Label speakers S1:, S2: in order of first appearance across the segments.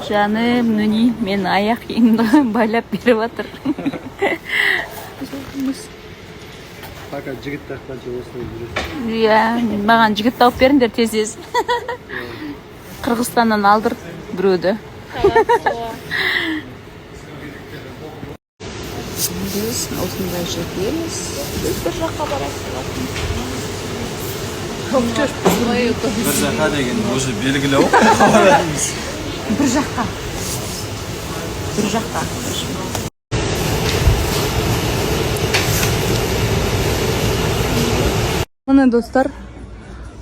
S1: Жаным, нүни, мен аяқ киімді байлап беріп жатыр.
S2: Пока жігіт таққанша осылай жүресің.
S1: Иә, маған жігіт тауып беріңдер тез. Қырғызстаннан алдыр біреуді. Біз осындай жетеміз. Біз бір жаққа барасыз.
S2: Бір жаққа деген уже белгілі қабарамыз.
S1: Бір жаққа.
S3: Міне достар,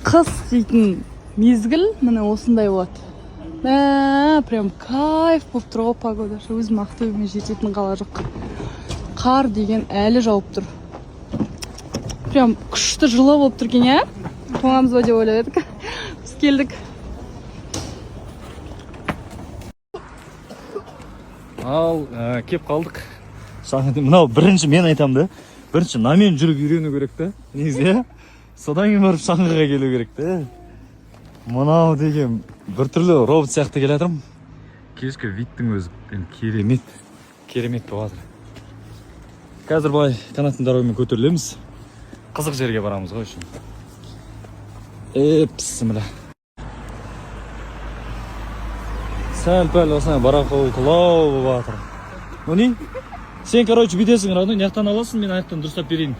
S3: қыс дейтін мезгіл міне осындай болады. Прям кайф болып тұр ғой погода. Өзім Ақтөбеге жететін қала жоқ. Қар деген әлі жауып тұр. Прям күшті жылы болып тұр екен, иә? Тоңамыз ба деп ойлап едік. Біз келдік.
S2: Ал, кеп қалдық. Мынау бірінші мен айтам да. Бірінші намен жүріп үйрену керек та. Негізі, содан кейін барып шаңғыға келу керек та. Мынау деген біртүрлі робот сияқты келе жатырмын. Кешкі видтің өзі керемет болып жатыр. Қазір былай канаттың дорогымен көтерілеміз. Қызық жерге барамыз ғой үшін. Бісміллә. Сәл-пәл осылай барақолқылау болып жатыр. Оны сен, короче, бүйтесің, Радон, яқтан аласың, мен аяқтан дұрыстап берейін.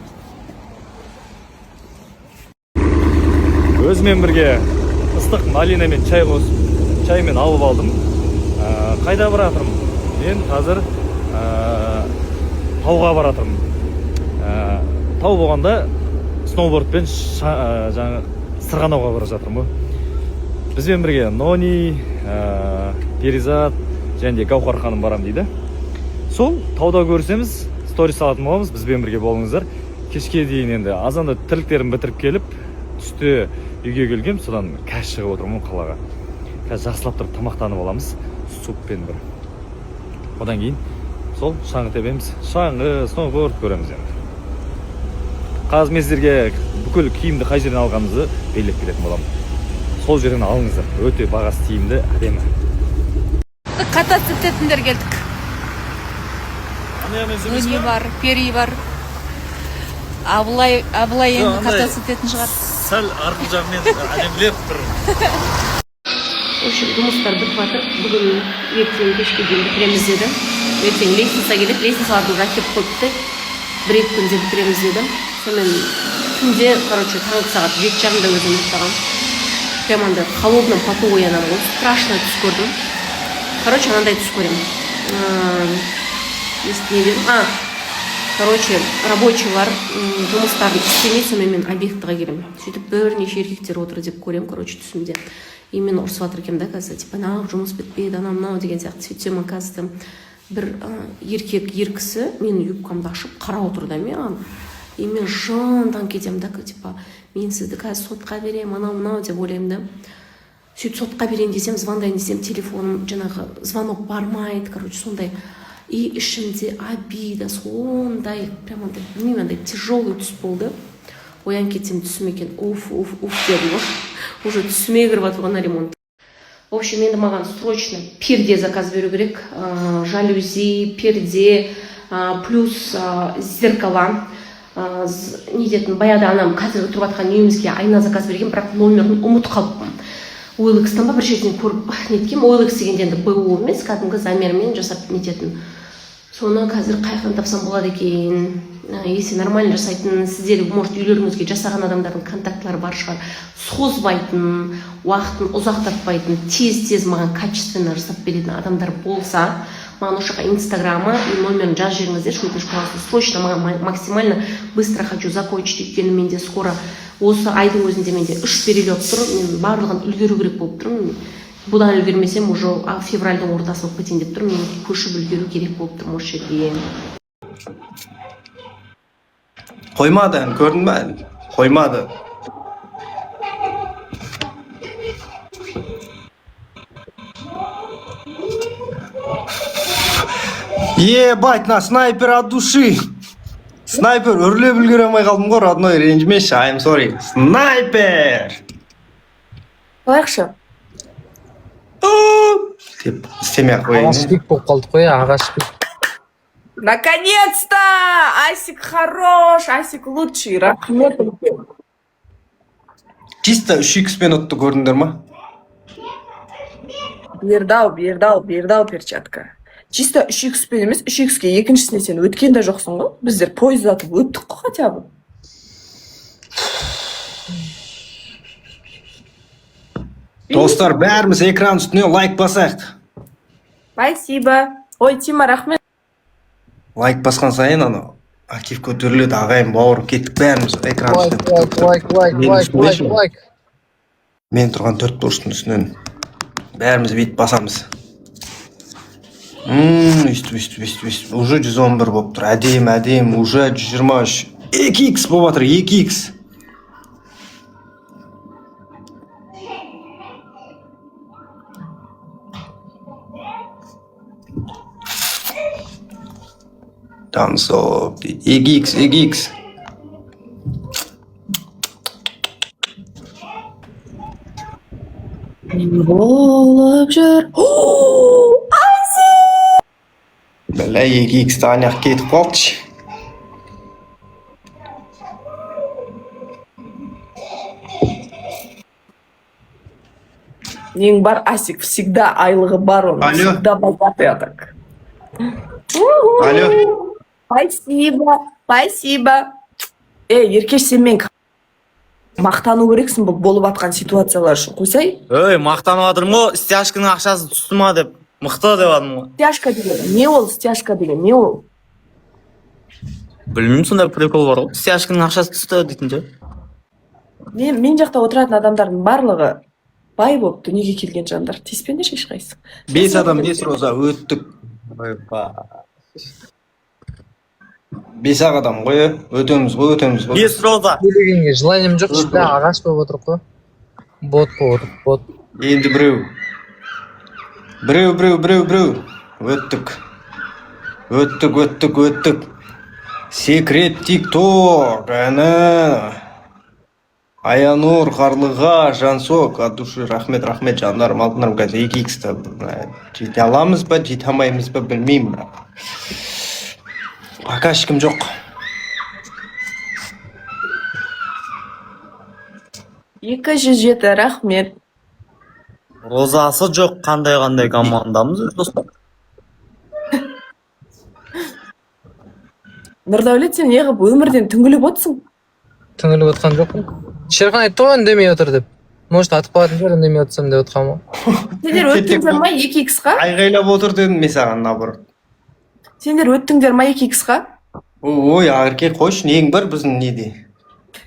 S2: Өзімен бірге ыстық малина мен чай қосып, чаймен алып алдым. Қайда баратырмын? Мен қазір тауға баратырмын. Тау болғанда сноубордпен сырғанауға бара жатырмын. Бізбен бірге Нони, Перизат және Гаухар ханым барам дейді. Сол тауда көрсеміз, сторис салатын боламыз, бізбен бірге болыңыздар. Кешке дейін енді азанда тірліктерін бітіріп келіп, түсте үйге келгем, содан кәш шығып отырмын қалаға. Қазір жақсылап тұрып тамақтанып аламыз, суппен бір. Одан кейін сол шаңғы тебеміз, шаңғы, сноуборд көреміз енді. Қазір мен сіздерге бүкіл киімді қай жерден алғанымызды белгілеп кететін боламын. Сол жерден алыңыздар, өте бағасы тиімді, әдемі.
S1: Кататься ететіндер келдік. Нүни бар, Пери бар. Абылай енді кататься ететін шығар.
S2: Сәл арғы жағымен әдемілеп тұр.
S1: Жұмыстар бітіп жатыр. Бүгін ертең кешке дейін бітіреміз деді. Ертең лестница келеді, лестницаларды әкеп қойыпты. Бір-екі күнде бітіреміз деді. Сонымен түнде, таңғы сағат 7:30-да өзім ұйықтағам. Прямо андай холодном поту оянамын. Страшно түс көрдім. Анандай түс көремін. Не берем? Рабочийлар жұмыстарын істемей, сонымен мен объектіға келемін. Сөйтіп бірнеше еркектер отыр деп көремін, түсімде. И мен ұрсып жатыр екем да, қазір, анау жұмыс бітпейді, анау деген сияқты. Сөйтсем, қазір бір еркек еркісі менің юбкамды ашып қарап отыр да маған. И мен жындан кетем да, мен сізді қазір сотқа берем, анау деп ойлаймын да. Сөйтіп сотқа берейін десем, звондайын десем, телефоным жаңағы звонок бармайды, сондай. И ішімде обида, сондай, прям андай, білмеймін, андай тяжелый түс болды. Оян кетсем түсім екен, уф дедім. Уже түсіме кіріп жатырған ремонт. В общем, енді маған срочно перде заказ беру керек. Жалюзи, перде, плюс зеркала. Недетін, баяда анам қазір тұрып жатқан үйімізге айна заказ берген, бірақ номерін ұмыт қалыппын. OLX-тан ба бір жерден көріп неткем, OLX дегенде енді БУ емес, кәдімгі замермен жасап нететін. Соны қазір қайдан тапсам болады екен. Если нормально жасайтын, сіздер, может, үйлеріңізге жасаған адамдардың контактлары бар шығар. Созбайтын, уақытын ұзақтатпайтын, тез маған качественно жасап беретін адамдар болса, маған ошаға инстаграма и номерін жаз жеріңіздер, срочно маған максимально быстро хочу закончить, өйткені менде скоро осы айдың өзінде менде 3 перелет тұр, мен барлығын үлгеру керек болып тұрмын. Бұдан үлгермесем, уже февральдың ортасы болып кетейін деп тұрмын, мен көшіп үлгеру керек болып тұрмын осы жерге.
S4: Қоймады, көрдің бе? Қоймады. Ебать, на снайпер от души. Снайпер, үрлеп үлгере алмай қалдым ғой, родной, ренжімеші, I'm sorry. Снайпер!
S1: Байқшы.
S4: деп істемей ақ қояйын.
S5: Ағаш пик болып қалдық қой, ағаш пик.
S6: Наконец-то! Асик хорош, Асик лучший, рахмет.
S4: Чисто 3x-пен ұтты көрдіңдер ма?
S6: Берді ау перчатка. Чисто 3x-пен емес, 3x-ке екіншісіне сен өткен де жоқсың ғой. Біздер пойыз атып өттік қой хотя бы.
S4: Достар, бәріміз экран үстіне лайк басайық.
S6: Спасибо. Ой, Тима, рахмет.
S4: Лайк басқан сайын анау актив көтеріледі, ағайын бауыр кеттік бәріміз экран үстіне.
S5: Лайк.
S4: Мен тұрған 4 бұрыштың үстінен бәріміз бейт басамыз. Үстіп. Уже 111 болып тұр. Әдем, уже 123. 2x болып жатыр, 2x. Танцов, 2x.
S6: Болып жүр.
S4: Бәлә 2x таңақ кетіп қалды.
S6: Нең бар, Асик, всегда айлығы бар оның.
S4: Алло.
S6: Всегда богатый атак.
S4: Алло.
S6: Спасибо. Еркеш, сен мен мақтану керексің бұл болып атқан ситуациялар үшін. Қойсай?
S7: Мақтанып жатырмын ғой, стяжканың ақшасы түсті ма деп, мықты деп адым ғой.
S6: Стяжка деген, не ол стяжка деген, не ол?
S7: Білмеймін, сондай прикол бар ғой. Стяжканың ақшасы түсті дейтін же.
S6: Мен жақта отыратын адамдардың барлығы бай болып дүниеге келген жандар. Тиіспеңдер ешқайсысы.
S4: 5 адам 5 роза өттік. 5 адам ғой, өтеміз ғой.
S7: 5 роза.
S5: Дегенге желанием жоқ, ішінде ағаш болып отырық қой. Бот болып отырық, бот.
S4: Енді біреу. Өттік. Секрет тикток, әні. Аянур, Қарлыға, Жансок, от души рахмет, жандарым, алтынарым, қазір 2x-та. Жете аламыз ба, жете алмаймыз ба, білмеймін. Пока ешкім жоқ.
S6: Екі 107, рахмет.
S7: Розасы жоқ, қандай командамыз достар.
S6: Нұрдәулет, сен неғып өмірден түңіліп отсың?
S5: Түңіліп отқан жоқ қой. Шерхан айтты ғой үндемей отыр деп. Может атып қалатын шығар үндемей отырсам деп отқан ғой.
S6: Сендер өттіңдер ма 2x-қа?
S4: Айғайлап отыр дедім мен саған наоборот.
S6: Сендер өттіңдер ма 2x-қа?
S4: Ой, Ақерке, қойшы, нең бар біздің неде?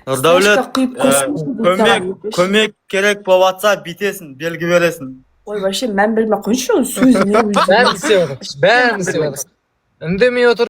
S7: Нұрдәулет,
S6: көмек
S7: көмек керек болып атса битесің, белгі бересің.
S6: Ой, вообще мән білмей қойшы, сөзіне
S5: Бәрін істеп отыр. Үндемей отыр.